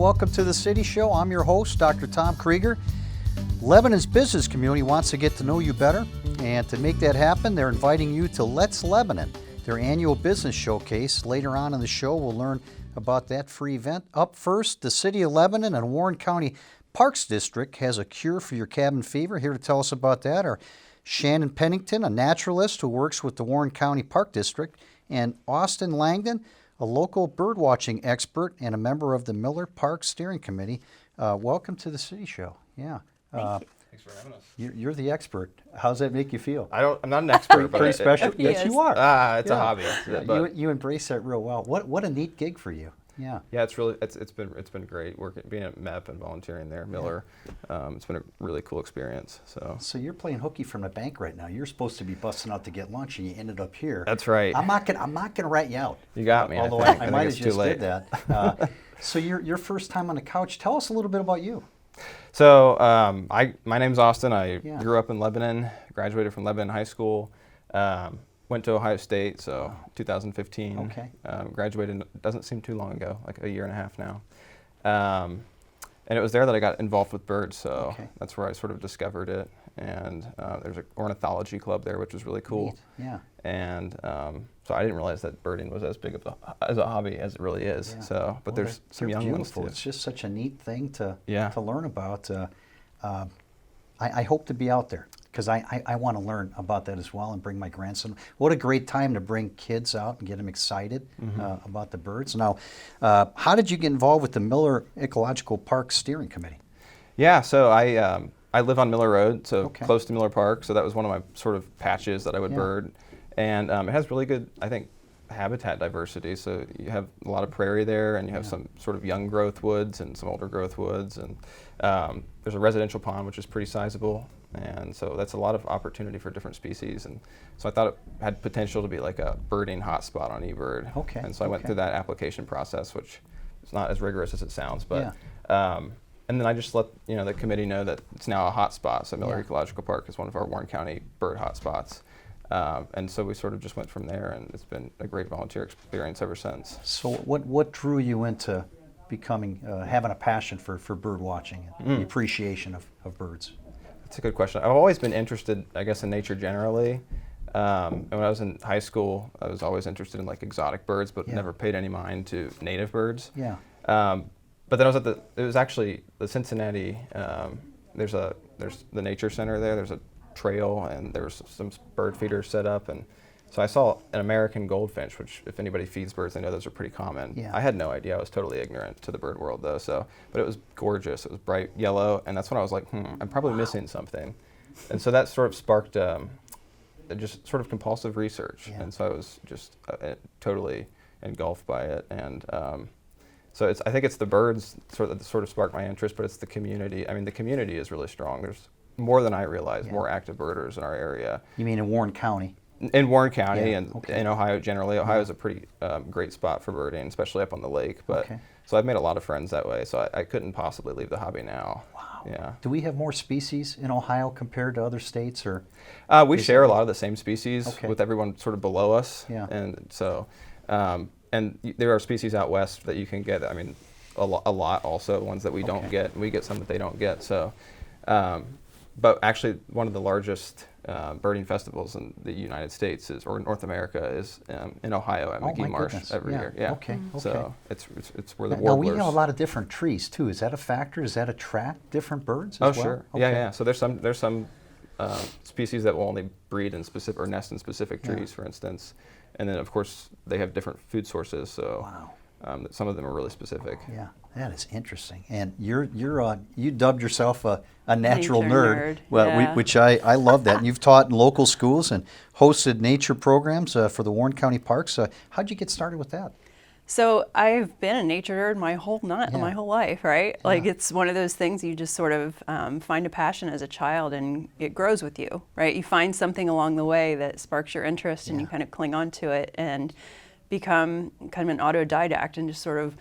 Welcome to the City Show. I'm your host, Dr. Tom Krieger. Lebanon's business community wants to get to know you better, and to make that happen, they're inviting you to Let's Lebanon, their annual business showcase. Later on in the show, we'll learn about that free event. Up first, the City of Lebanon and Warren County Parks District has a cure for your cabin fever. Here to tell us about that are Shannon Pennington, a naturalist who works with the Warren County Park District, and Austin Langdon, a local birdwatching expert and a member of the Miller Park Steering Committee. Welcome to the City Show. Yeah. Thank you. Thanks for having us. You're the expert. How does that make you feel? I'm not an expert, but pretty special. Yes, you are. It's a hobby. But you embrace that real well. What a neat gig for you. Yeah. Yeah, it's been great working, being at MEP and volunteering there, Miller. It's been a really cool experience. So you're playing hooky from the bank right now. You're supposed to be busting out to get lunch, and you ended up here. That's right. I'm not gonna rat you out. You got me. Although I might have just did that. So your first time on the couch. Tell us a little bit about you. So my name's Austin. I grew up in Lebanon. Graduated from Lebanon High School. Went to Ohio State, so 2015. Okay. Graduated, doesn't seem too long ago, like a year and a half now. And it was there that I got involved with birds, so that's where I sort of discovered it. And there's an ornithology club there, which was really cool. Neat. Yeah. And so I didn't realize that birding was as big of a hobby as it really is. Yeah. So, but there's some young beautiful. ones too. It's just such a neat thing to learn about. I hope to be out there, because I want to learn about that as well and bring my grandson. What a great time to bring kids out and get them excited about the birds. Now, how did you get involved with the Miller Ecological Park Steering Committee? Yeah, so I live on Miller Road, so close to Miller Park, so that was one of my sort of patches that I would bird. And it has really good, I think, habitat diversity. So you have a lot of prairie there, and you have some sort of young growth woods and some older growth woods. And there's a residential pond, which is pretty sizable. And so that's a lot of opportunity for different species. And so I thought it had potential to be like a birding hotspot on eBird. Okay. And so I went through that application process, which is not as rigorous as it sounds. But and then I just let the committee know that it's now a hotspot. So Miller Ecological Park is one of our Warren County bird hotspots. And so we sort of just went from there, and it's been a great volunteer experience ever since. So what drew you into becoming, having a passion for bird watching and the appreciation of birds? That's a good question. I've always been interested, I guess, in nature generally. And when I was in high school, I was always interested in like exotic birds, but never paid any mind to native birds. Yeah. But then I was at it was actually the Cincinnati, there's the nature center there. There's a trail, and there was some bird feeders set up, and so I saw an American goldfinch, which if anybody feeds birds, they know those are pretty common. Yeah. I had no idea. I was totally ignorant to the bird world though. But it was gorgeous. It was bright yellow, and that's when I was like, I'm probably missing something. And so that sort of sparked just sort of compulsive research. And so I was just totally engulfed by it. And so I think it's the birds that sort of sparked my interest, but it's the community. I mean, the community is really strong. There's more than I realize, more active birders in our area. You mean in Warren County? In Warren County and in Ohio generally. Ohio is a pretty great spot for birding, especially up on the lake. But so I've made a lot of friends that way, so I couldn't possibly leave the hobby now. Wow. Yeah. Do we have more species in Ohio compared to other states, or? We share a lot of the same species with everyone sort of below us. Yeah. And so, and there are species out west that you can get, I mean, a lot also, ones that we don't get. We get some that they don't get. So, but actually, one of the largest birding festivals in the United States or North America is in Ohio at McGee Marsh every year. Yeah. Okay. So it's where the warblers. Now we have a lot of different trees too. Is that a factor? Does that attract different birds as well? Sure. Okay. Yeah. So there's some species that will only breed in specific or nest in specific trees, for instance, and then of course they have different food sources. So. Wow. Some of them are really specific. Yeah, that is interesting. And you dubbed yourself a natural nerd. Well, which I love that. And you've taught in local schools and hosted nature programs for the Warren County Parks. How'd you get started with that? So I've been a nature nerd my whole life, right? Yeah. Like it's one of those things you just sort of find a passion as a child, and it grows with you, right? You find something along the way that sparks your interest, and you kind of cling on to it and become kind of an autodidact and just sort of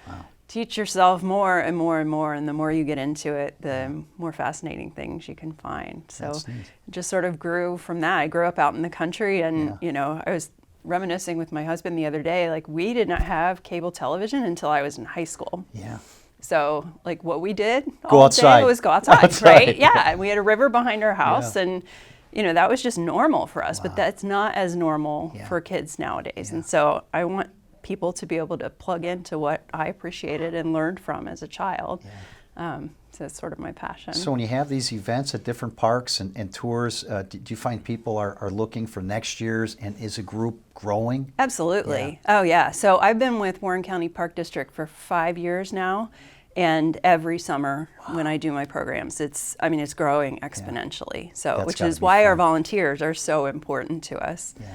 teach yourself more and more and more. And the more you get into it, the more fascinating things you can find. So it just sort of grew from that. I grew up out in the country, and I was reminiscing with my husband the other day, like we did not have cable television until I was in high school. Yeah. So like what we did Go all outside. day was go outside, Outside. right? Yeah, and we had a river behind our house, Yeah. and that was just normal for us. But that's not as normal Yeah. for kids nowadays. Yeah. And so I want people to be able to plug into what I appreciated and learned from as a child. Yeah. So it's sort of my passion. So when you have these events at different parks and tours, do you find people are looking for next year's, and is a group growing? Absolutely. Yeah. Oh, yeah. So I've been with Warren County Park District for 5 years now, and every summer when I do my programs, it's growing exponentially. So, That's which gotta is be why our fun. volunteers are so important to us. Yeah.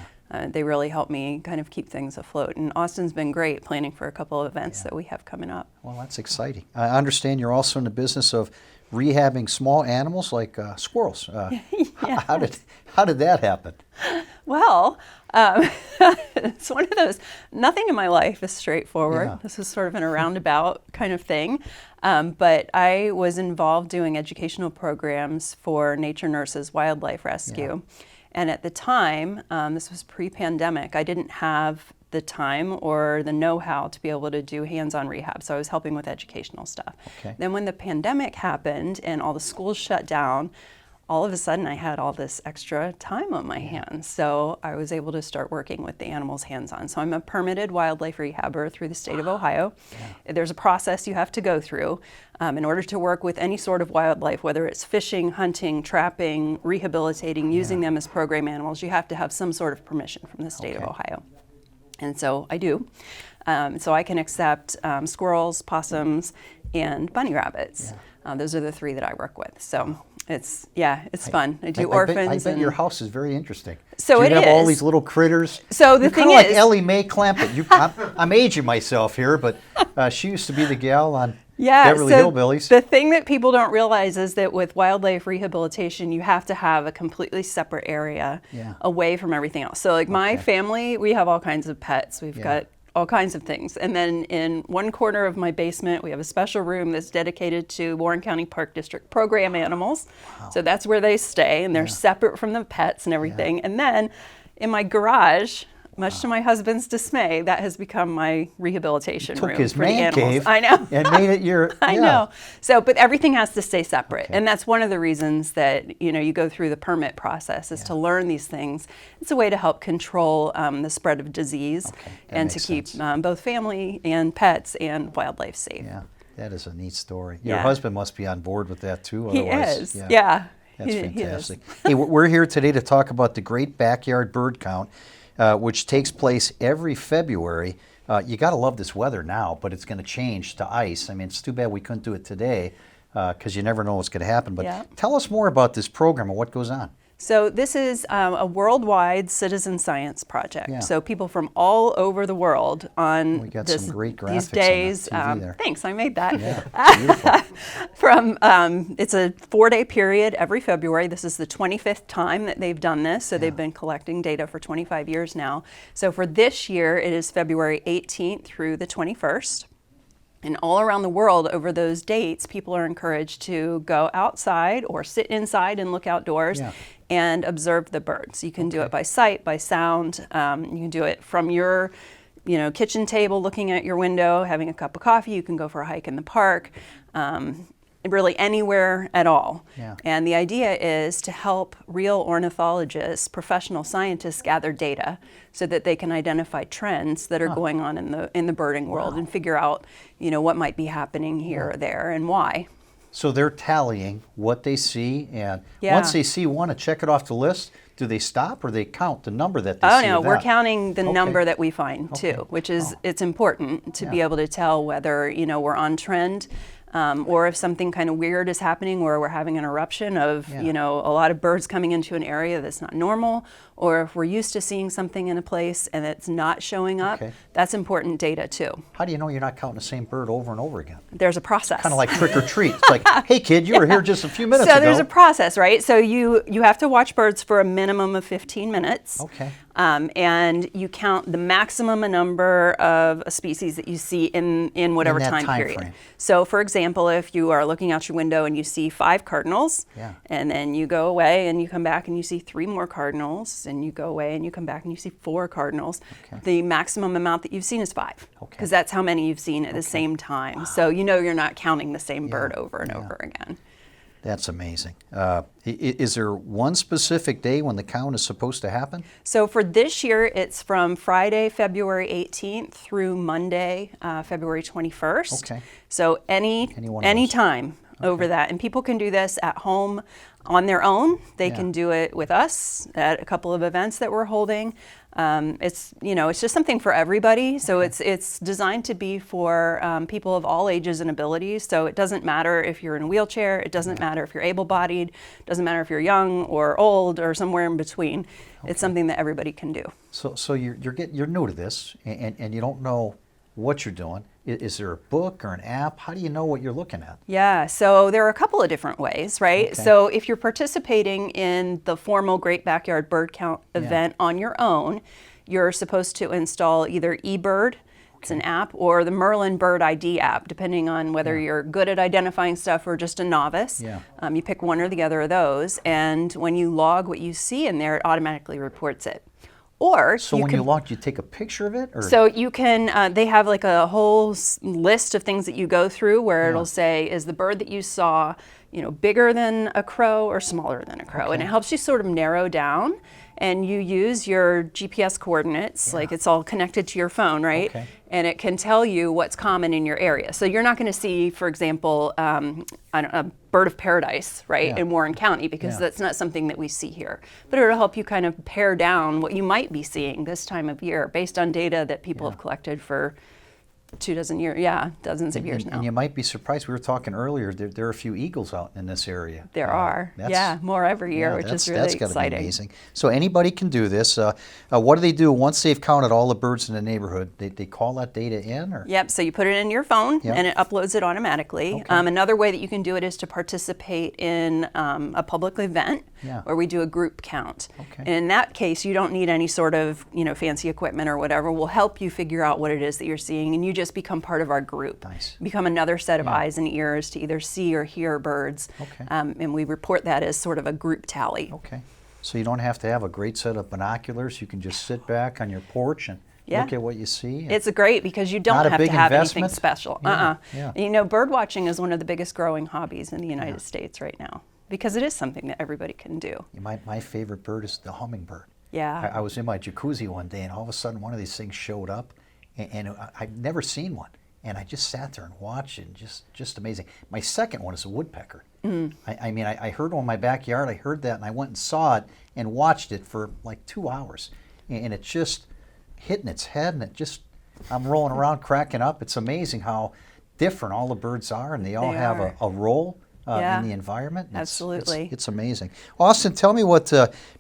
They really help me kind of keep things afloat. And Austin's been great planning for a couple of events that we have coming up. Well, that's exciting. I understand you're also in the business of rehabbing small animals like squirrels. Yeah. How did that happen? Well, it's one of those, nothing in my life is straightforward. Yeah. This is sort of in a roundabout kind of thing. But I was involved doing educational programs for nature nurses, wildlife rescue. Yeah. And at the time, this was pre-pandemic, I didn't have the time or the know-how to be able to do hands-on rehab. So I was helping with educational stuff. Okay. Then when the pandemic happened and all the schools shut down, all of a sudden I had all this extra time on my hands. So I was able to start working with the animals hands-on. So I'm a permitted wildlife rehabber through the state of Ohio. Yeah. There's a process you have to go through in order to work with any sort of wildlife, whether it's fishing, hunting, trapping, rehabilitating, using them as program animals. You have to have some sort of permission from the state of Ohio. And so I do. So I can accept squirrels, possums, and bunny rabbits. Yeah. Those are the 3 that I work with. So it's fun. I do orphans. I bet your house is very interesting. So you it have is. all these little critters. So the You're thing kind of like is, Ellie Mae Clampett. I'm aging myself here, but she used to be the gal on Beverly Hillbillies. The thing that people don't realize is that with wildlife rehabilitation, you have to have a completely separate area away from everything else. So like my family, we have all kinds of pets. We've got all kinds of things. And then in one corner of my basement, we have a special room that's dedicated to Warren County Park District program animals. Wow. So that's where they stay, and they're separate from the pets and everything. And then in my garage, much to my husband's dismay, that has become my rehabilitation room his for the man animals. cave I know. and made it your. I know. So, but everything has to stay separate, and that's one of the reasons that you go through the permit process is to learn these things. It's a way to help control the spread of disease and to keep both family and pets and wildlife safe. Yeah, that is a neat story. Your husband must be on board with that too. He Otherwise, is. Yeah. That's fantastic. Hey, we're here today to talk about the Great Backyard Bird Count, which takes place every February. You got to love this weather now, but it's going to change to ice. I mean, it's too bad we couldn't do it today because you never know what's going to happen. But tell us more about this program and what goes on. So this is a worldwide citizen science project. Yeah. So people from all over the world on we got some great graphics these days. On the TV there. Thanks, I made that. Yeah, beautiful. It's a 4-day period every February. This is the 25th time that they've done this. So they've been collecting data for 25 years now. So for this year, it is February 18th through the 21st. And all around the world over those dates, people are encouraged to go outside or sit inside and look outdoors and observe the birds. You can do it by sight, by sound. You can do it from your kitchen table, looking at your window, having a cup of coffee. You can go for a hike in the park. Really anywhere at all. Yeah. And the idea is to help real ornithologists, professional scientists gather data so that they can identify trends that are going on in the birding world and figure out, what might be happening here or there and why. So they're tallying what they see, and once they see one and check it off the list, do they stop or they count the number that they see? Oh no, we're counting the number that we find too, which is it's important to be able to tell whether we're on trend. Or if something kind of weird is happening where we're having an eruption of, a lot of birds coming into an area that's not normal, or if we're used to seeing something in a place and it's not showing up, that's important data too. How do you know you're not counting the same bird over and over again? There's a process. Kind of like trick or treat. It's like, hey kid, you were here just a few minutes ago. So there's a process, right? So you have to watch birds for a minimum of 15 minutes. Okay. And you count the maximum number of a species that you see in whatever time period. Frame. So for example, example, if you are looking out your window and you see 5 cardinals, and then you go away and you come back and you see 3 more cardinals, and you go away and you come back and you see 4 cardinals, the maximum amount that you've seen is 5, because that's how many you've seen at the same time. Wow. So you know you're not counting the same bird over and over again. That's amazing. Is there one specific day when the count is supposed to happen? So for this year, it's from Friday, February 18th through Monday, February 21st. Okay. So any time over that. And people can do this at home on their own. They can do it with us at a couple of events that we're holding. It's just something for everybody. So it's designed to be for people of all ages and abilities. So it doesn't matter if you're in a wheelchair. It doesn't matter if you're able-bodied. It doesn't matter if you're young or old or somewhere in between. It's something that everybody can do. So you're new to this, and you don't know what you're doing. Is there a book or an app? How do you know what you're looking at? Yeah, so there are a couple of different ways, right? Okay. So if you're participating in the formal Great Backyard Bird Count event on your own, you're supposed to install either eBird, it's an app, or the Merlin Bird ID app, depending on whether you're good at identifying stuff or just a novice. You pick one or the other of those, and when you log what you see in there, it automatically reports it. Or so when you log, you take a picture of it? Or? So you can, they have like a whole list of things that you go through where it'll say, is the bird that you saw, bigger than a crow or smaller than a crow? And it helps you sort of narrow down. And you use your GPS coordinates, like it's all connected to your phone, right? And it can tell you what's common in your area. So you're not going to see, for example, a bird of paradise, right, in Warren County, because that's not something that we see here. But it'll help you kind of pare down what you might be seeing this time of year based on data that people have collected for 24 years, dozens of years now. And you might be surprised. We were talking earlier, there are a few eagles out in this area. There are. More every year, which is really exciting. That's got to be amazing. So anybody can do this. What do they do once they've counted all the birds in the neighborhood? They call that data in? Or? Yep, so you put it in your phone and it uploads it automatically. Another way that you can do it is to participate in a public event where we do a group count. And in that case, you don't need any sort of fancy equipment or whatever. We'll help you figure out what it is that you're seeing, and you just become part of our group. Become another set of eyes and ears to either see or hear birds. And we report that as sort of a group tally. So you don't have to have a great set of binoculars. You can just sit back on your porch and look at what you see. It's great because you don't have to have anything special. Bird watching is one of the biggest growing hobbies in the United States right now, because it is something that everybody can do. My favorite bird is the hummingbird. I was in my jacuzzi one day, and all of a sudden one of these things showed up, and I'd never seen one. And I just sat there and watched it, and just amazing. My second one is a woodpecker. I heard one in my backyard. I heard that, and I went and saw it and watched it for like 2 hours. And it just hit in its head, and I'm rolling around cracking up. It's amazing how different all the birds are, and they all have a role in the environment. Absolutely. It's amazing. Austin, tell me what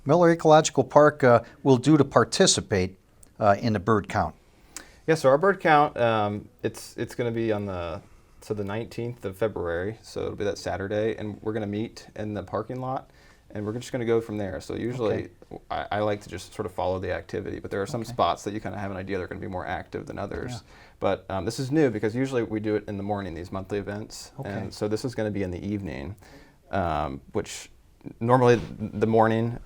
Miller Ecological Park will do to participate in the bird count. Yeah, so our bird count, it's going to be on the 19th of February, so it'll be that Saturday, and we're going to meet in the parking lot, and we're just going to go from there. So usually I like to just sort of follow the activity, but there are some spots that you kind of have an idea they're going to be more active than others. But this is new because usually we do it in the morning, these monthly events, and so this is going to be in the evening, which normally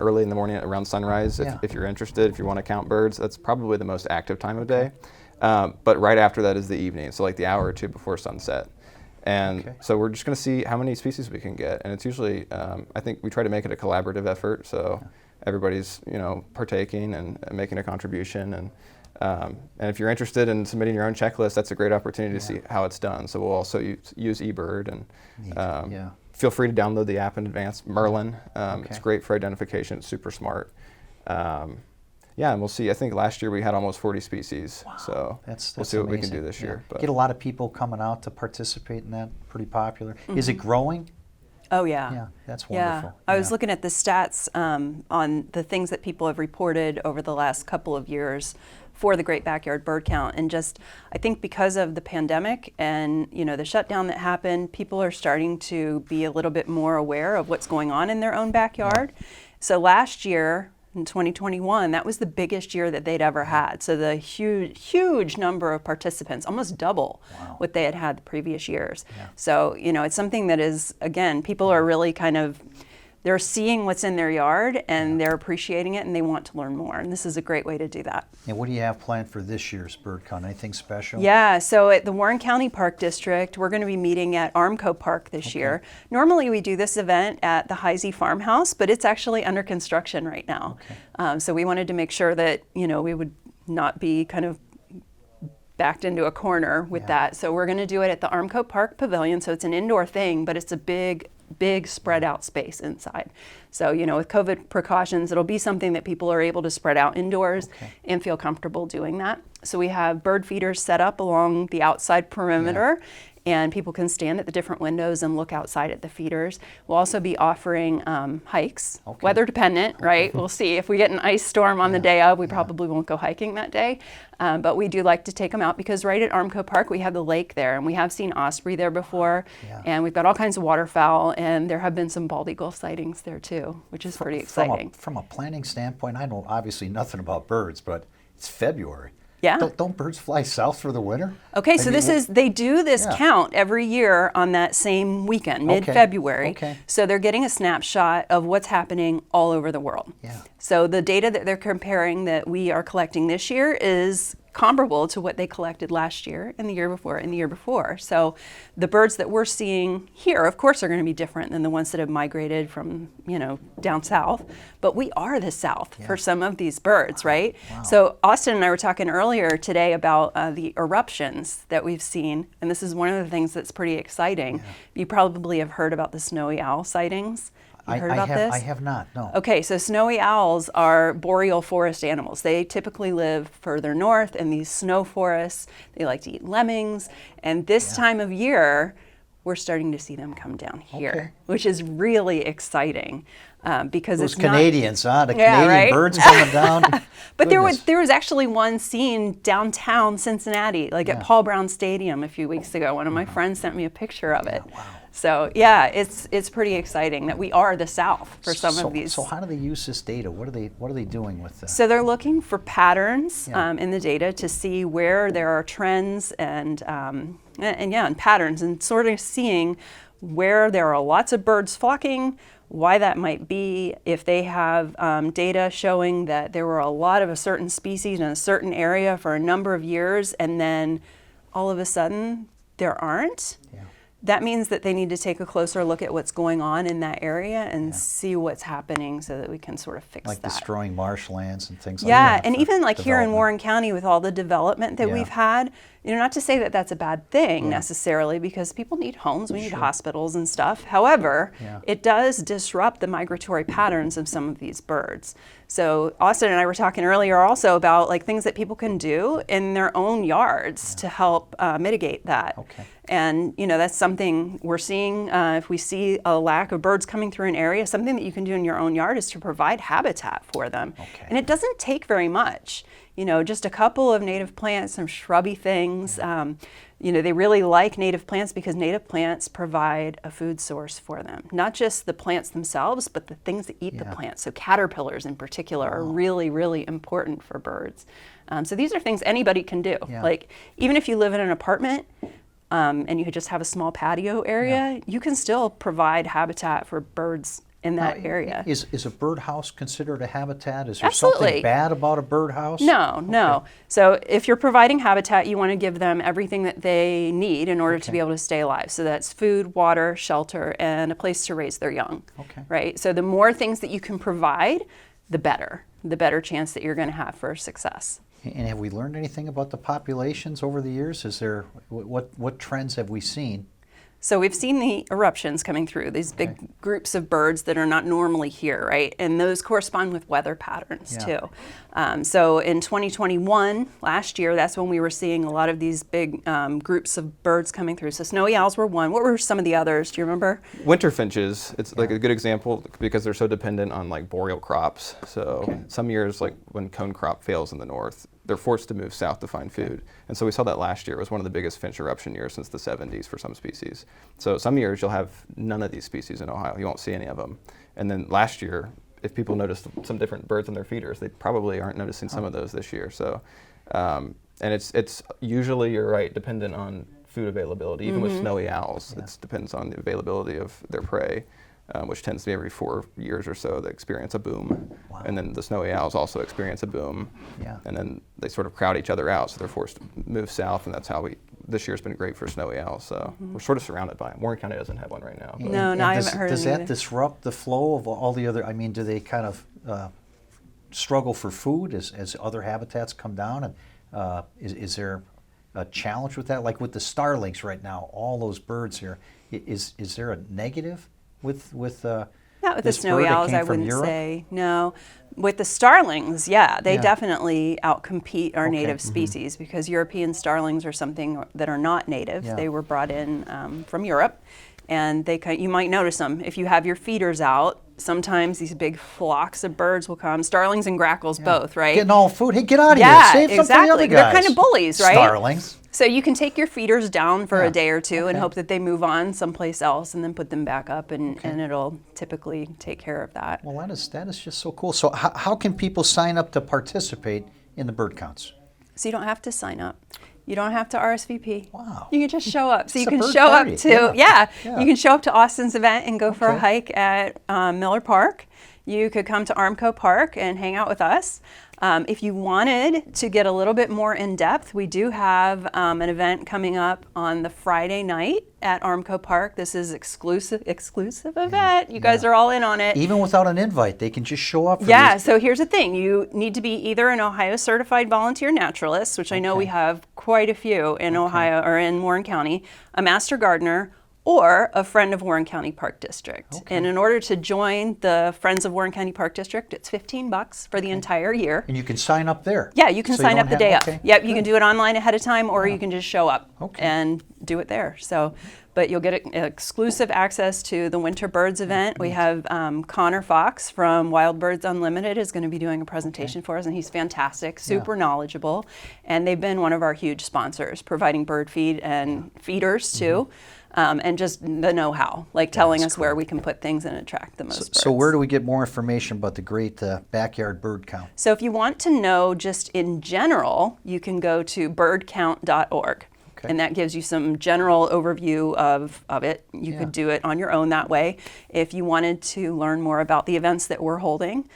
early in the morning around sunrise, if you're interested, if you want to count birds, that's probably the most active time of day. But right after that is the evening, so like the hour or two before sunset. And so we're just going to see how many species we can get. And it's usually, I think we try to make it a collaborative effort, so everybody's partaking and making a contribution. And if you're interested in submitting your own checklist, that's a great opportunity to see how it's done. So we'll also use eBird, and feel free to download the app in advance, Merlin. It's great for identification. It's super smart. And we'll see. I think last year we had almost 40 species. Wow. So that's we'll see what amazing. we can do this year. But get a lot of people coming out to participate in that. Pretty popular. Is it growing? Oh, yeah. Yeah, that's wonderful. I was looking at the stats on the things that people have reported over the last couple of years for the Great Backyard Bird Count. And I think because of the pandemic and, the shutdown that happened, people are starting to be a little bit more aware of what's going on in their own backyard. So last year, in 2021, that was the biggest year that they'd ever had. So the huge number of participants, almost double what they had had the previous years. So, it's something that is, again, people are really kind of, they're seeing what's in their yard and they're appreciating it and they want to learn more. And this is a great way to do that. And what do you have planned for this year's bird count? Anything special? Yeah, so at the Warren County Park District, we're going to be meeting at Armco Park this year. Normally we do this event at the Heisey Farmhouse, but it's actually under construction right now. So we wanted to make sure that, we would not be kind of backed into a corner with that. So we're going to do it at the Armco Park Pavilion. So it's an indoor thing, but it's a big spread out space inside. So, with COVID precautions, it'll be something that people are able to spread out indoors and feel comfortable doing that. So we have bird feeders set up along the outside perimeter and people can stand at the different windows and look outside at the feeders. We'll also be offering hikes, weather dependent, right? We'll see. If we get an ice storm on the day of, we probably won't go hiking that day. But we do like to take them out because right at Armco Park, we have the lake there and we have seen osprey there before. And we've got all kinds of waterfowl and there have been some bald eagle sightings there too, which is pretty exciting. From a planning standpoint, I know obviously nothing about birds, but it's February. Yeah. Don't birds fly south for the winter? Okay, so they do this count every year on that same weekend, mid-February. So they're getting a snapshot of what's happening all over the world. So the data that they're comparing that we are collecting this year is comparable to what they collected last year and the year before and the year before. So the birds that we're seeing here, of course, are going to be different than the ones that have migrated from, down south. But we are the South for some of these birds, right? So Austin and I were talking earlier today about the eruptions that we've seen. And this is one of the things that's pretty exciting. You probably have heard about the snowy owl sightings. Heard about this? I have not, no. Okay, so snowy owls are boreal forest animals. They typically live further north in these snow forests. They like to eat lemmings. And this time of year, we're starting to see them come down here, which is really exciting because those it's Canadians, the Canadian birds coming down. But there was actually one seen downtown Cincinnati, like at Paul Brown Stadium a few weeks ago. One of my friends sent me a picture of it. So it's pretty exciting that we are the South for some of these. So how do they use this data? What are they doing with this? So they're looking for patterns in the data to see where there are trends and patterns, and sort of seeing where there are lots of birds flocking, why that might be, if they have data showing that there were a lot of a certain species in a certain area for a number of years, and then all of a sudden there aren't. That means that they need to take a closer look at what's going on in that area and see what's happening so that we can sort of fix that. Like destroying marshlands and things like that. Yeah, and even like here in Warren County with all the development that we've had, not to say that that's a bad thing necessarily, because people need homes, we need hospitals and stuff. However, it does disrupt the migratory patterns of some of these birds. So Austin and I were talking earlier also about like things that people can do in their own yards to help mitigate that. And that's something we're seeing. If we see a lack of birds coming through an area, something that you can do in your own yard is to provide habitat for them. And it doesn't take very much. Just a couple of native plants, some shrubby things. They really like native plants because native plants provide a food source for them. Not just the plants themselves, but the things that eat the plants. So caterpillars in particular are really, really important for birds. So these are things anybody can do. Like even if you live in an apartment, and you could just have a small patio area, you can still provide habitat for birds in that area. Is a birdhouse considered a habitat? Is there Absolutely. something bad about a birdhouse? No. So if you're providing habitat, you want to give them everything that they need in order to be able to stay alive. So that's food, water, shelter, and a place to raise their young. Right? So the more things that you can provide, the better chance that you're going to have for success. And have we learned anything about the populations over the years? Is there what trends have we seen? So we've seen the eruptions coming through, these big groups of birds that are not normally here, right? And those correspond with weather patterns too. So in 2021, last year, that's when we were seeing a lot of these big groups of birds coming through. So snowy owls were one. What were some of the others? Do you remember? Winter finches, it's like a good example because they're so dependent on like boreal crops. So some years, like when cone crop fails in the north, they're forced to move south to find food. And so we saw that last year. It was one of the biggest finch eruption years since the 70s for some species. So some years you'll have none of these species in Ohio. You won't see any of them. And then last year, if people notice some different birds on their feeders, they probably aren't noticing some of those this year. So, and it's usually, you're right, dependent on food availability. Even with snowy owls, it depends on the availability of their prey, which tends to be every 4 years or so they experience a boom. Wow. And then the snowy owls also experience a boom. Yeah. And then they sort of crowd each other out, so they're forced to move south, and that's how this year's been great for snowy owls. So we're sort of surrounded by them. Warren County doesn't have one right now. No, I haven't heard Does of it that either. disrupt the flow of all the other, I mean, do they kind of struggle for food as other habitats come down? And is there a challenge with that? Like with the starlings right now, all those birds here, is there a negative with Not with the this snowy bird that owls, came I from wouldn't Europe? say. No. With the starlings, yeah, they Yeah. definitely outcompete our Okay. native species because European starlings are something that are not native. Yeah. They were brought in from Europe, and you might notice them if you have your feeders out. Sometimes these big flocks of birds will come. Starlings and grackles both, right? Getting all food. Hey, get out of Yeah, here. Save some for exactly. the other They're guys. kind of bullies, right? Starlings. So you can take your feeders down for Yeah. a day or two and Okay. hope that they move on someplace else and then put them back up, and it'll typically take care of that. Well, that is just so cool. So how can people sign up to participate in the bird counts? So you don't have to sign up. You don't have to RSVP. Wow. You can just show up. So It's you a can bird show party. up to, Yeah. you can show up to Austin's event and go for a Okay. hike at Miller Park. You could come to Armco Park and hang out with us. If you wanted to get a little bit more in depth, we do have an event coming up on the Friday night at Armco Park. This is exclusive event. You guys are all in on it. Even without an invite, they can just show up. For Yeah, these. so here's the thing. You need to be either an Ohio certified volunteer naturalist, which I know we have quite a few in Ohio or in Warren County, a master gardener, or a friend of Warren County Park District. And in order to join the Friends of Warren County Park District, it's $15 for the entire year. And you can sign up there. Yeah, you can So sign don't up the have- day okay. up. Yep, you can do it online ahead of time, or you can just show up Okay. and do it there. So, but you'll get exclusive access to the Winter Birds event. We have Connor Fox from Wild Birds Unlimited is going to be doing a presentation for us, and he's fantastic, super knowledgeable, and they've been one of our huge sponsors, providing bird feed and feeders too. And just the know-how, like telling us where we can put things and attract the most birds. So where do we get more information about the great backyard bird count? So if you want to know just in general, you can go to birdcount.org. Okay. And that gives you some general overview of it. You could do it on your own that way. If you wanted to learn more about the events that we're holding,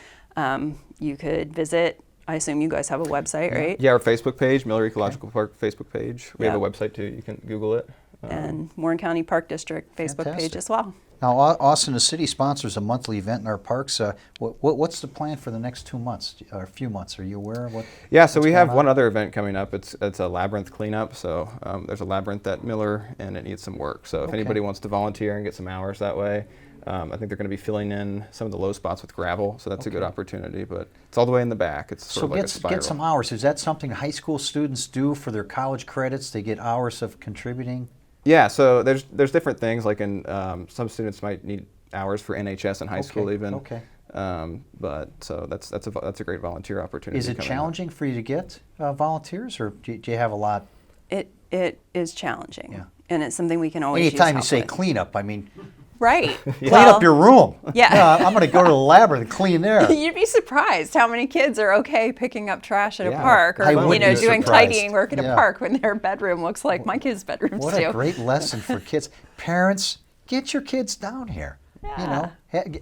you could visit, I assume you guys have a website, right? Yeah, our Facebook page, Miller Ecological Park Facebook page. We have a Yeah. website too. You can Google it. And Warren County Park District Facebook Fantastic. page as well. Now, Austin, the city sponsors a monthly event in our parks. What's the plan for the next 2 months or a few months? Are you aware of what? Yeah, so what's we have going one on? other event coming up. It's a labyrinth cleanup. So there's a labyrinth at Miller, and it needs some work. So if anybody wants to volunteer and get some hours that way, I think they're going to be filling in some of the low spots with gravel. So that's a good opportunity. But it's all the way in the back. It's sort So of like a spiral. get some hours. Is that something high school students do for their college credits? They get hours of contributing? Yeah, so there's different things. Like in some students might need hours for NHS in high school even. Okay. But so that's a great volunteer opportunity. Is it coming up. challenging for you to get volunteers, or do you have a lot? It is challenging. Yeah. And it's something we can always Anytime you use say help with. cleanup, I mean, Right. clean up your room. Yeah. I'm going to go to the labyrinth and clean there. You'd be surprised how many kids are okay picking up trash at a Yeah. park, or I would be doing surprised. tidying work at Yeah. a park when their bedroom looks like my kids' bedrooms What do. a great lesson for kids. Parents, get your kids down here. You know,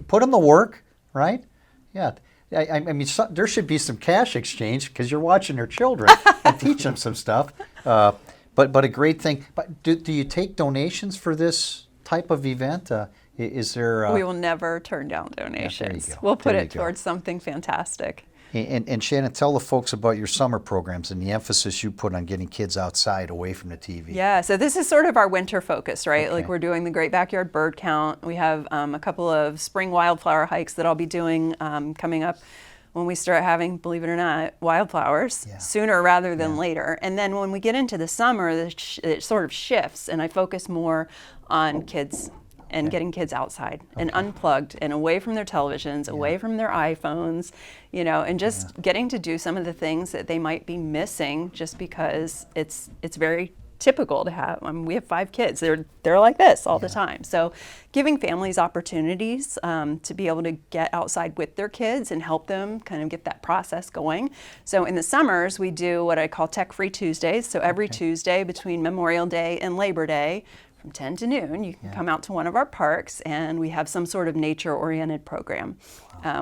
put them to work, right? Yeah. I mean, there should be some cash exchange because you're watching their children and teach them some stuff. But a great thing. But do you take donations for this type of event? Is there? We will never turn down donations. go. We'll put There you it go. towards something fantastic. And Shannon, tell the folks about your summer programs and the emphasis you put on getting kids outside, away from the TV. Yeah, so this is sort of our winter focus, right? Okay. Like we're doing the Great Backyard Bird Count. We have a couple of spring wildflower hikes that I'll be doing coming up when we start having, believe it or not, wildflowers sooner rather than later. And then when we get into the summer, it sort of shifts, and I focus more on kids and getting kids outside and unplugged and away from their televisions, away from their iPhones, and just getting to do some of the things that they might be missing just because it's very typical to have. We have 5 kids. They're like this all the time. So giving families opportunities to be able to get outside with their kids and help them kind of get that process going. So in the summers, we do what I call Tech-Free Tuesdays. So every Tuesday between Memorial Day and Labor Day, from 10 to noon, you can come out to one of our parks, and we have some sort of nature-oriented program.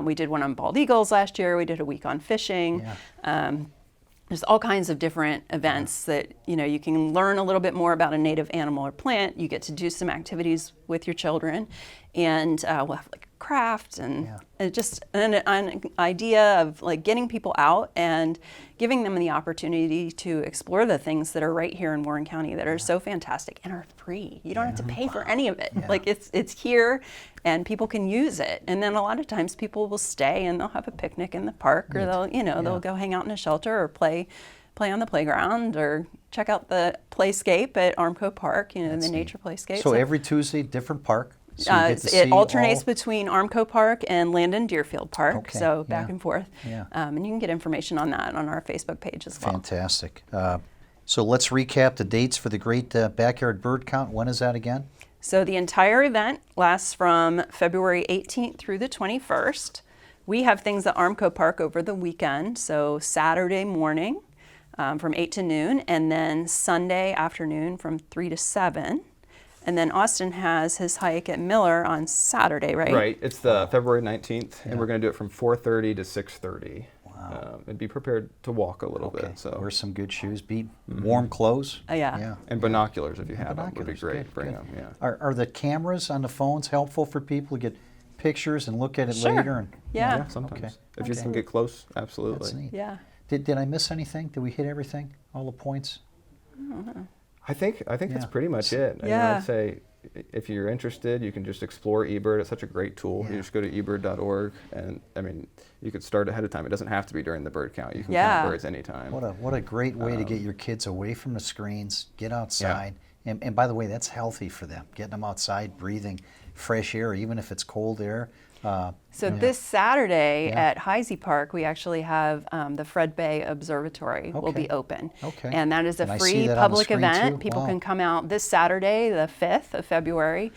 We did one on bald eagles last year. We did a week on fishing. There's all kinds of different events that, you know, you can learn a little bit more about a native animal or plant. You get to do some activities with your children, and we'll have like a craft and just an idea of like getting people out and giving them the opportunity to explore the things that are right here in Warren County that are so fantastic and are free. You don't have to pay for any of it. Like it's here and people can use it. And then a lot of times people will stay and they'll have a picnic in the park, or they'll go hang out in a shelter or play on the playground or check out the playscape at Armco Park, the nature playscape. So every Tuesday, different park. So it alternates between Armco Park and Langdon Deerfield Park, so back and forth. And you can get information on that on our Facebook page as well. Fantastic. So let's recap the dates for the Great Backyard Bird Count. When is that again? So the entire event lasts from February 18th through the 21st. We have things at Armco Park over the weekend, so Saturday morning from 8 to noon, and then Sunday afternoon from 3 to 7. And then Austin has his hike at Miller on Saturday, right? Right. It's the February 19th, and we're going to do it from 4:30 to 6:30. Wow. And be prepared to walk a little bit. So wear some good shoes, be warm clothes. And binoculars if you have them would be great. Bring them. Are the cameras on the phones helpful for people to get pictures and look at it later? And, yeah, sometimes. If you can get close, absolutely. That's neat. Yeah. Did I miss anything? Did we hit everything? All the points? I don't know. I think that's pretty much it. I'd say if you're interested, you can just explore eBird. It's such a great tool. You just go to ebird.org, and I mean, you could start ahead of time. It doesn't have to be during the bird count. You can count birds anytime. What a great way to get your kids away from the screens, get outside. And by the way, that's healthy for them, getting them outside, breathing fresh air, even if it's cold air. This Saturday at Heisey Park, we actually have the Fred Bay Observatory will be open. And that is a free public event. People can come out this Saturday, the 5th of February,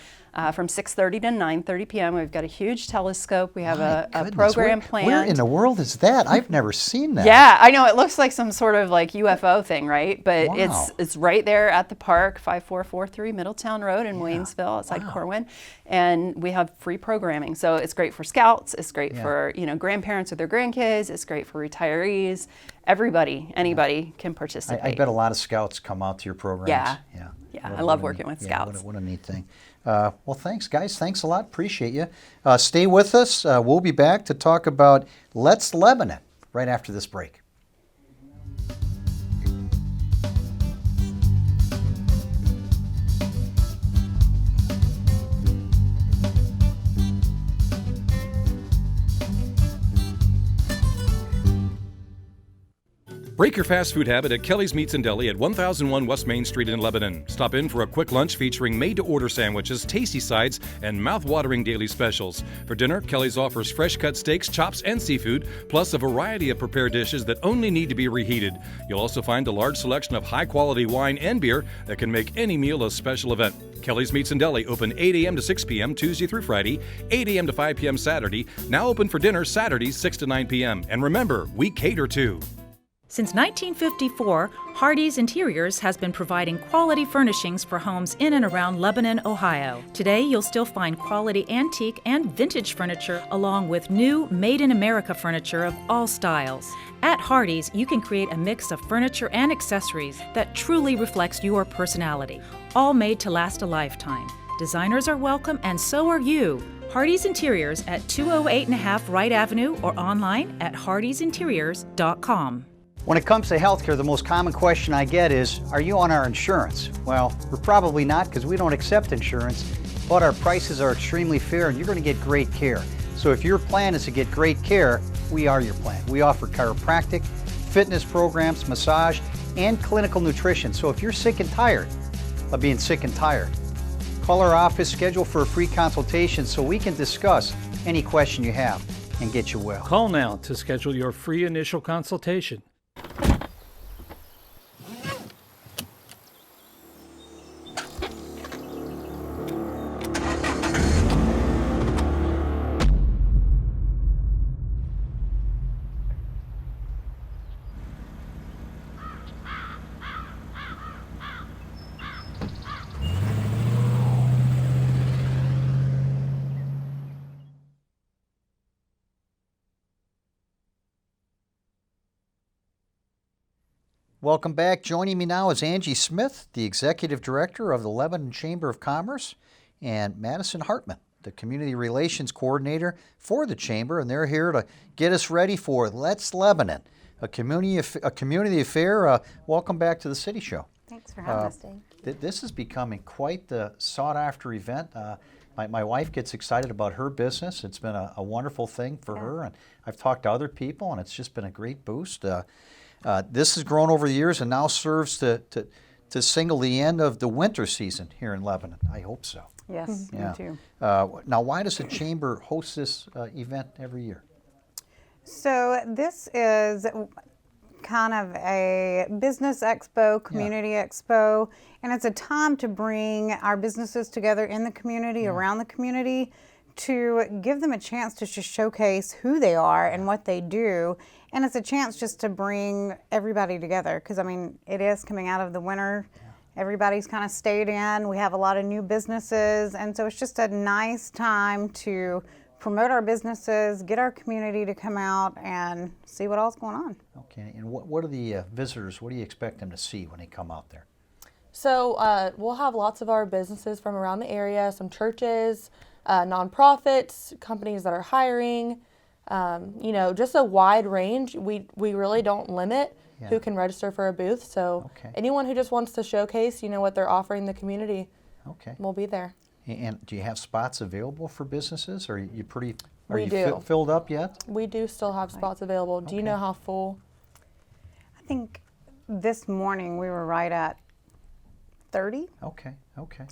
from 6:30 to 9:30 p.m. We've got a huge telescope. We have a program planned. Where in the world is that? I've never seen that. Yeah, I know. It looks like some sort of like UFO thing, right? But it's right there at the park, 5443 Middletown Road in Waynesville, outside Corwin. And we have free programming. So it's great for scouts. It's great for grandparents with their grandkids. It's great for retirees. Everybody, anybody can participate. I bet a lot of scouts come out to your programs. Yeah. I love working with scouts. What a neat thing. Well, thanks, guys. Thanks a lot. Appreciate you. Stay with us. We'll be back to talk about Let's Lebanon right after this break. Break your fast food habit at Kelly's Meats and Deli at 1001 West Main Street in Lebanon. Stop in for a quick lunch featuring made-to-order sandwiches, tasty sides, and mouth-watering daily specials. For dinner, Kelly's offers fresh-cut steaks, chops, and seafood, plus a variety of prepared dishes that only need to be reheated. You'll also find a large selection of high-quality wine and beer that can make any meal a special event. Kelly's Meats and Deli open 8 a.m. to 6 p.m. Tuesday through Friday, 8 a.m. to 5 p.m. Saturday, now open for dinner Saturdays 6 to 9 p.m. And remember, we cater too. Since 1954, Hardy's Interiors has been providing quality furnishings for homes in and around Lebanon, Ohio. Today, you'll still find quality antique and vintage furniture along with new made-in-America furniture of all styles. At Hardy's, you can create a mix of furniture and accessories that truly reflects your personality, all made to last a lifetime. Designers are welcome, and so are you. Hardy's Interiors at 208.5 Wright Avenue or online at hardysinteriors.com. When it comes to healthcare, the most common question I get is, are you on our insurance? Well, we're probably not because we don't accept insurance, but our prices are extremely fair and you're going to get great care. So if your plan is to get great care, we are your plan. We offer chiropractic, fitness programs, massage, and clinical nutrition. So if you're sick and tired of being sick and tired, call our office, schedule for a free consultation so we can discuss any question you have and get you well. Call now to schedule your free initial consultation. Welcome back. Joining me now is Angie Smith, the Executive Director of the Lebanon Chamber of Commerce, and Madison Hartman, the Community Relations Coordinator for the Chamber, and they're here to get us ready for Let's Lebanon, a community affair. Welcome back to the City Show. Thanks for having us, Dave. This is becoming quite the sought-after event. My wife gets excited about her business. It's been a wonderful thing for her, and I've talked to other people, and it's just been a great boost. This has grown over the years and now serves to signal the end of the winter season here in Lebanon. I hope so. Yes, me too. Now, why does the Chamber host this event every year? So this is kind of a business expo, community expo, and it's a time to bring our businesses together in the community, around the community, to give them a chance to just showcase who they are and what they do. And it's a chance just to bring everybody together, because I mean, it is coming out of the winter. Everybody's kind of stayed in. We have a lot of new businesses, and so it's just a nice time to promote our businesses, get our community to come out and see what all's going on. Okay, and what are the visitors, what do you expect them to see when they come out there? So we'll have lots of our businesses from around the area, some churches, nonprofits, companies that are hiring, just a wide range. We really don't limit who can register for a booth. So anyone who just wants to showcase, what they're offering the community, will be there. And do you have spots available for businesses? Are you filled up yet? We do still have spots available. Do you know how full? I think this morning we were right at 30. Okay.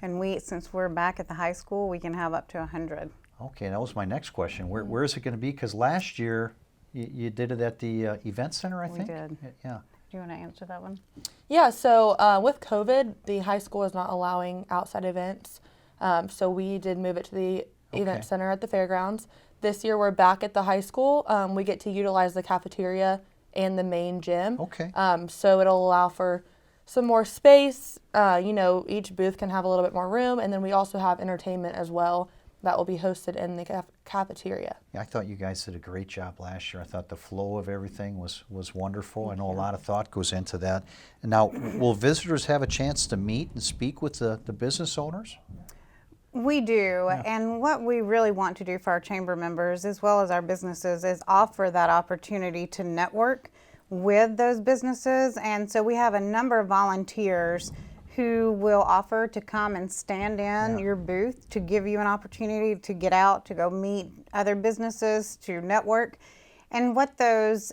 And since we're back at the high school, we can have up to 100. Okay, that was my next question. Where is it going to be? Because last year you did it at the event center, I think? We did. Yeah. Do you want to answer that one? Yeah, so with COVID, the high school is not allowing outside events. So we did move it to the event center at the fairgrounds. This year we're back at the high school. We get to utilize the cafeteria and the main gym. Okay. So it'll allow for some more space. Each booth can have a little bit more room, and then we also have entertainment as well that will be hosted in the cafeteria. Yeah, I thought you guys did a great job last year. I thought the flow of everything was wonderful. I know a lot of thought goes into that. And now, will visitors have a chance to meet and speak with the business owners? We do, and what we really want to do for our chamber members as well as our businesses is offer that opportunity to network with those businesses. And so we have a number of volunteers who will offer to come and stand in your booth to give you an opportunity to get out, to go meet other businesses, to network. And what those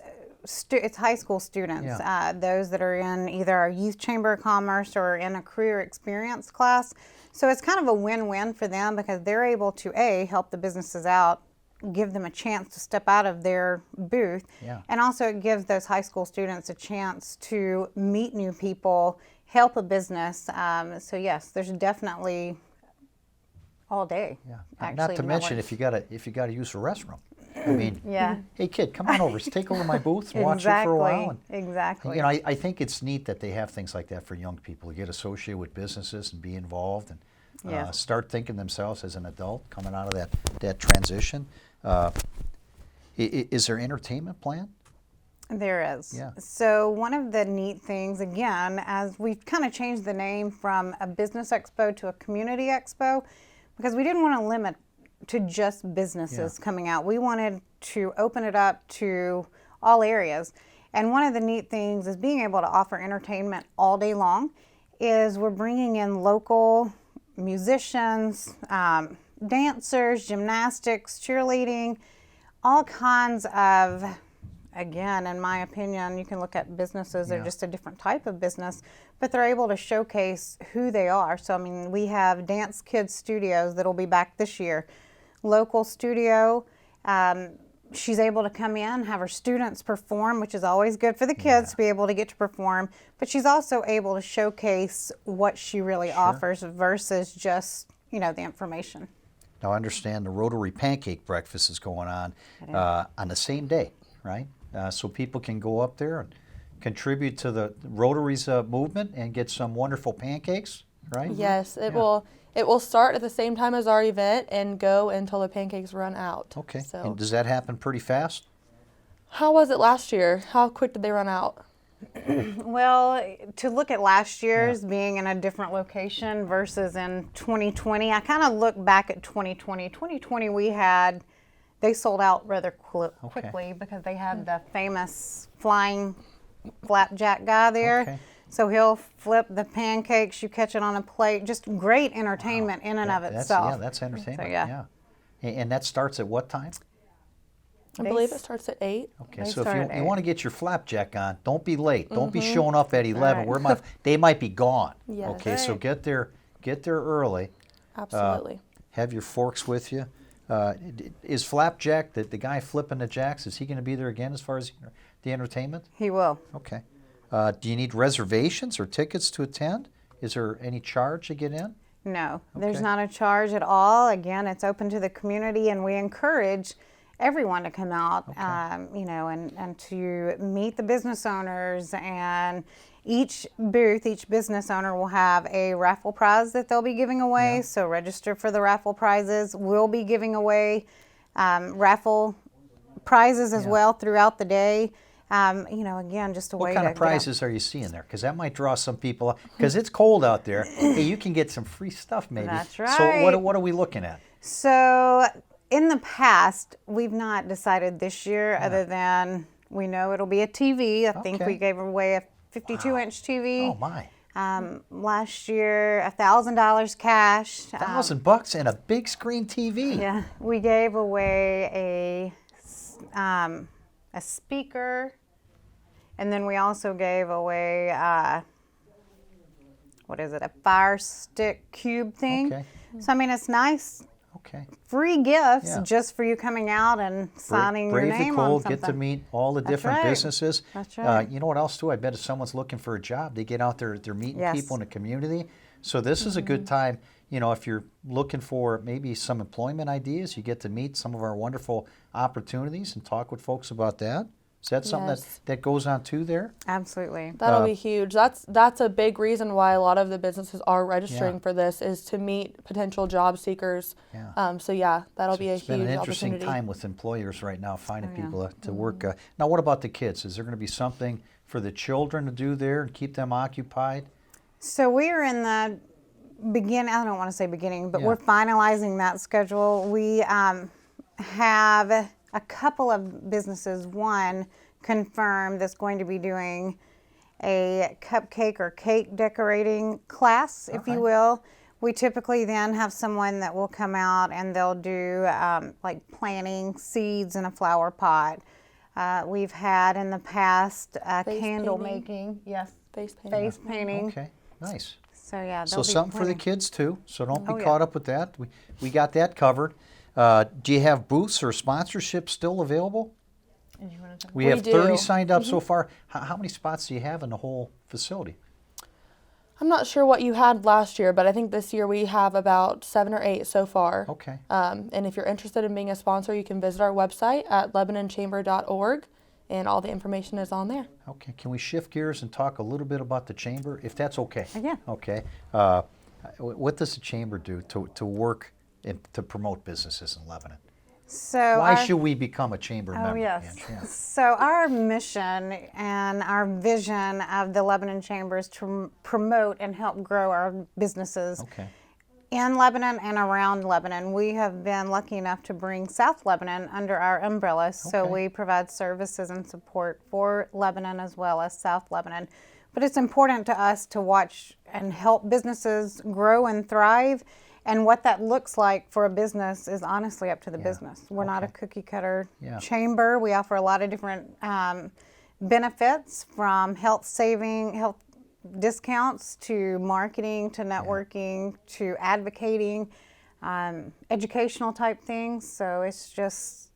it's high school students, those that are in either our youth chamber of commerce or in a career experience class. So it's kind of a win-win for them because they're able to help the businesses out, give them a chance to step out of their booth, and also it gives those high school students a chance to meet new people, help a business. So yes, there's definitely all day. Yeah. Not to mention if you got to use the restroom. I mean, hey kid, come on over. Take over my booth and watch it for a while. Exactly. I think it's neat that they have things like that for young people to get associated with businesses and be involved and start thinking themselves as an adult coming out of that transition. Is there entertainment planned? There is. Yeah. So one of the neat things, again, as we've kind of changed the name from a business expo to a community expo, because we didn't want to limit to just businesses coming out. We wanted to open it up to all areas. And one of the neat things is being able to offer entertainment all day long is we're bringing in local musicians, dancers, gymnastics, cheerleading, all kinds of, again, in my opinion, you can look at businesses, they're just a different type of business, but they're able to showcase who they are. So, I mean, we have Dance Kids Studios that'll be back this year. Local studio, she's able to come in, have her students perform, which is always good for the kids to be able to get to perform, but she's also able to showcase what she really offers versus just, the information. Now, I understand the Rotary Pancake Breakfast is going on the same day, right? So people can go up there and contribute to the Rotary's movement and get some wonderful pancakes, right? Yes, it will. It will start at the same time as our event and go until the pancakes run out. Okay. So. And does that happen pretty fast? How was it last year? How quick did they run out? Well, to look at last year's being in a different location versus in 2020, I kind of look back at 2020. 2020, they sold out rather quickly because they had the famous flying flapjack guy there. Okay. So he'll flip the pancakes, you catch it on a plate, just great entertainment in and of itself. Yeah, that's entertainment. So, yeah. And that starts at what time? I believe it starts at 8. Okay, They so start if at you 8. want to get your flapjack on, don't be late. Don't be showing up at 11. Right. They might be gone. Yes. Okay, so get there early. Absolutely. Have your forks with you. Is Flapjack, the guy flipping the jacks, is he going to be there again as far as the entertainment? He will. Okay. Do you need reservations or tickets to attend? Is there any charge to get in? No, there's Okay. not a charge at all. Again, it's open to the community, and we encourage everyone to come out, and to meet the business owners. And each booth, each business owner will have a raffle prize that they'll be giving away. Yeah. So register for the raffle prizes. We'll be giving away raffle prizes as well throughout the day. Again, just a way What to kind of get out. prizes are you seeing there? Because that might draw some people, because it's cold out there. Hey, you can get some free stuff maybe. That's So right. what are we looking at? So in the past, we've not decided this year other than we know it'll be a TV. I think Okay. we gave away a 52-inch TV. Oh my. Last year, $1,000 cash. $1,000 and a big screen TV. Yeah, we gave away a speaker, and then we also gave away a Fire Stick cube thing. Okay. So I mean, it's nice. Okay. Free gifts Yeah. just for you coming out and signing Brave your name the cold, on something. get to meet all the That's different right. businesses. That's right. You know what else too? I bet if someone's looking for a job, they get out there, they're meeting Yes. people in the community. So this is a good time, if you're looking for maybe some employment ideas, you get to meet some of our wonderful opportunities and talk with folks about that. Is that something Yes. that goes on too there? Absolutely. That'll be huge. That's a big reason why a lot of the businesses are registering Yeah. for this, is to meet potential job seekers. Yeah. So yeah, that'll be a It's been huge an interesting opportunity. time with employers right now, finding yeah. people to work. Now, what about the kids? Is there going to be something for the children to do there and keep them occupied? So we are in the beginning, I don't want to say beginning, but Yeah. we're finalizing that schedule. We have a couple of businesses, one confirmed that's going to be doing a cupcake or cake decorating class, if Okay. you will. We typically then have someone that will come out and they'll do like planting seeds in a flower pot. We've had in the past Face candle painting. making, yes, Face painting. face painting. Okay, nice. So yeah, So there'll be something for the plenty. kids too. So don't be Oh, yeah. caught up with that. We got that covered. Do you have booths or sponsorships still available? We have We 30 do. signed up so far. How many spots do you have in the whole facility? I'm not sure what you had last year, but I think this year we have about 7 or 8 so far. Okay. And if you're interested in being a sponsor, you can visit our website at lebanonchamber.org, and all the information is on there. Okay. Can we shift gears and talk a little bit about the chamber, if that's okay? Yeah. Okay. What does the chamber do to work and to promote businesses in Lebanon? So Why our- should we become a chamber member? Oh, yes. Ange? Yeah. So our mission and our vision of the Lebanon Chamber is to promote and help grow our businesses Okay. in Lebanon and around Lebanon. We have been lucky enough to bring South Lebanon under our umbrella, so Okay. we provide services and support for Lebanon as well as South Lebanon. But it's important to us to watch and help businesses grow and thrive. And what that looks like for a business is honestly up to the business. We're not a cookie cutter Yeah. chamber. We offer a lot of different benefits, from health discounts to marketing to networking to advocating, educational type things. So it's just,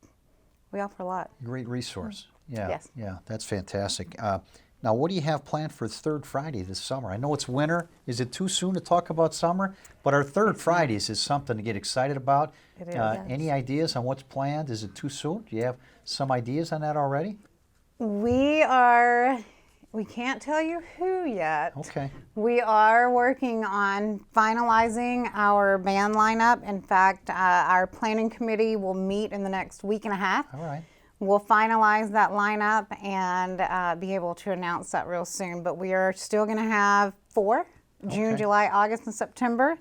we offer a lot. Great resource. Yeah. Yes. Yeah, that's fantastic. Now, what do you have planned for Third Friday this summer? I know it's winter. Is it too soon to talk about summer? But our Third Fridays is something to get excited about. It is. Any ideas on what's planned? Is it too soon? Do you have some ideas on that already? We can't tell you who yet. Okay. We are working on finalizing our band lineup. In fact, our planning committee will meet in the next week and a half. All right. we'll finalize that lineup and be able to announce that real soon. But we are still going to have 4, June, Okay. July, August, and September.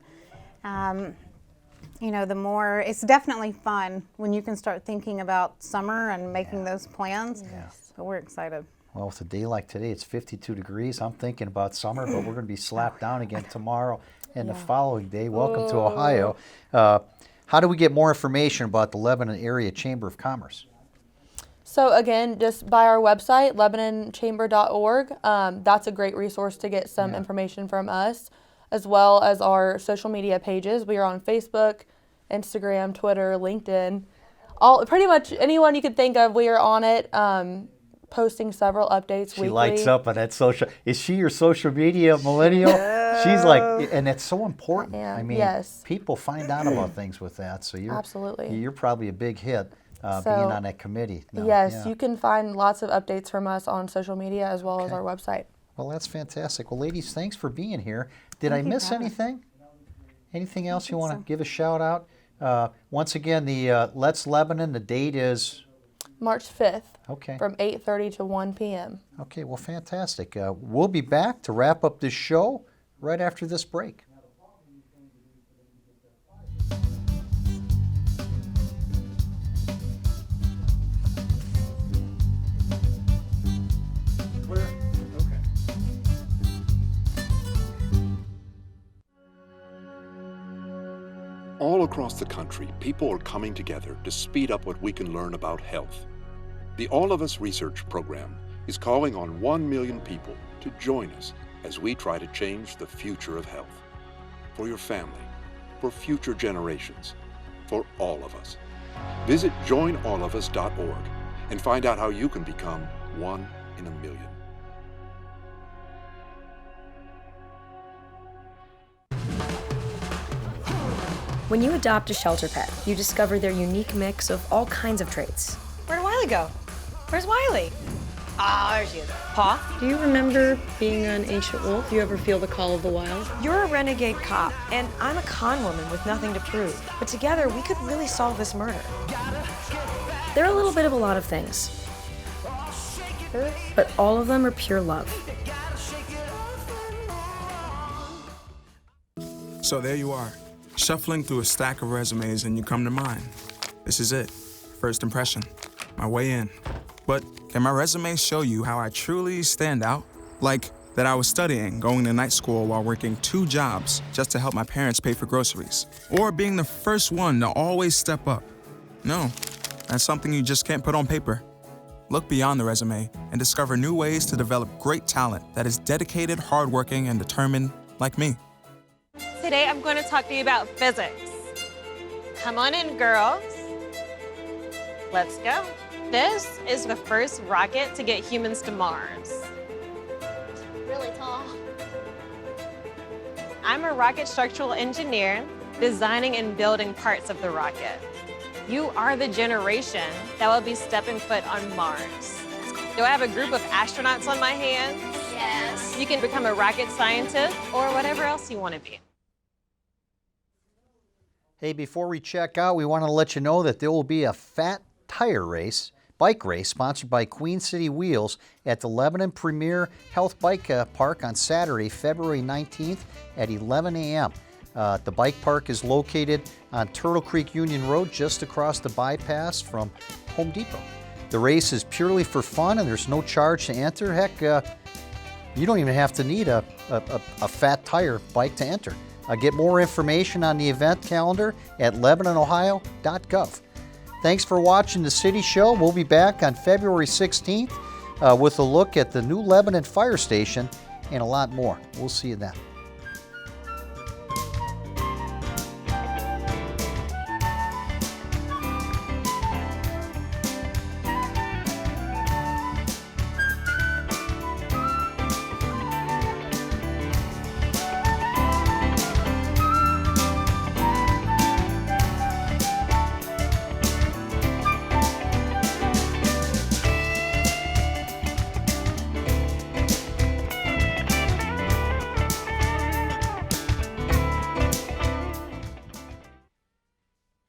You know, the more, it's definitely fun when you can start thinking about summer and making those plans. Yes. But we're excited. Well, with a day like today, it's 52 degrees. I'm thinking about summer, but we're going to be slapped down again tomorrow and the following day. Welcome to Ohio. How do we get more information about the Lebanon Area Chamber of Commerce? So again, just by our website, LebanonChamber.org. That's a great resource to get some information from us, as well as our social media pages. We are on Facebook, Instagram, Twitter, LinkedIn. Pretty much anyone you could think of, we are on it. Posting several updates weekly. She lights up on that social. Is she your social media millennial? She's like, and it's so important. Yeah. I mean, Yes. people find out about things with that. So Absolutely. you're probably a big hit being on that committee. Now. Yes, Yeah. you can find lots of updates from us on social media as well as our website. Well, that's fantastic. Well, ladies, thanks for being here. Did I Thank you miss for having anything? Anything else you want to give a shout out? Once again, the Let's Lebanon, the date is? March 5th Okay. from 8:30 to 1 p.m. Okay, well, fantastic. We'll be back to wrap up this show right after this break. All across the country, people are coming together to speed up what we can learn about health. The All of Us Research Program is calling on 1 million people to join us as we try to change the future of health. For your family, for future generations, for all of us. Visit joinallofus.org and find out how you can become 1 in a million. When you adopt a shelter pet, you discover their unique mix of all kinds of traits. Where'd Wiley go? Where's Wiley? Ah, there she is. Paw? Do you remember being an ancient wolf? Do you ever feel the call of the wild? You're a renegade cop, and I'm a con woman with nothing to prove. But together, we could really solve this murder. They're a little bit of a lot of things, but all of them are pure love. So there you are, shuffling through a stack of resumes and you come to mine. This is it, first impression, my way in. But can my resume show you how I truly stand out? Like that I was studying, going to night school while working 2 jobs just to help my parents pay for groceries. Or being the first one to always step up. No, that's something you just can't put on paper. Look beyond the resume and discover new ways to develop great talent that is dedicated, hardworking, and determined like me. Today I'm going to talk to you about physics. Come on in, girls. Let's go. This is the first rocket to get humans to Mars. Really tall. I'm a rocket structural engineer, designing and building parts of the rocket. You are the generation that will be stepping foot on Mars. Do I have a group of astronauts on my hands? Yes. You can become a rocket scientist or whatever else you want to be. Hey, before we check out, we want to let you know that there will be a fat tire race, bike race, sponsored by Queen City Wheels at the Lebanon Premier Health Bike Park on Saturday, February 19th at 11 a.m. The bike park is located on Turtle Creek Union Road, just across the bypass from Home Depot. The race is purely for fun and there's no charge to enter. Heck, you don't even have to need a fat tire bike to enter. Get more information on the event calendar at LebanonOhio.gov. Thanks for watching the City Show. We'll be back on February 16th with a look at the new Lebanon Fire Station and a lot more. We'll see you then.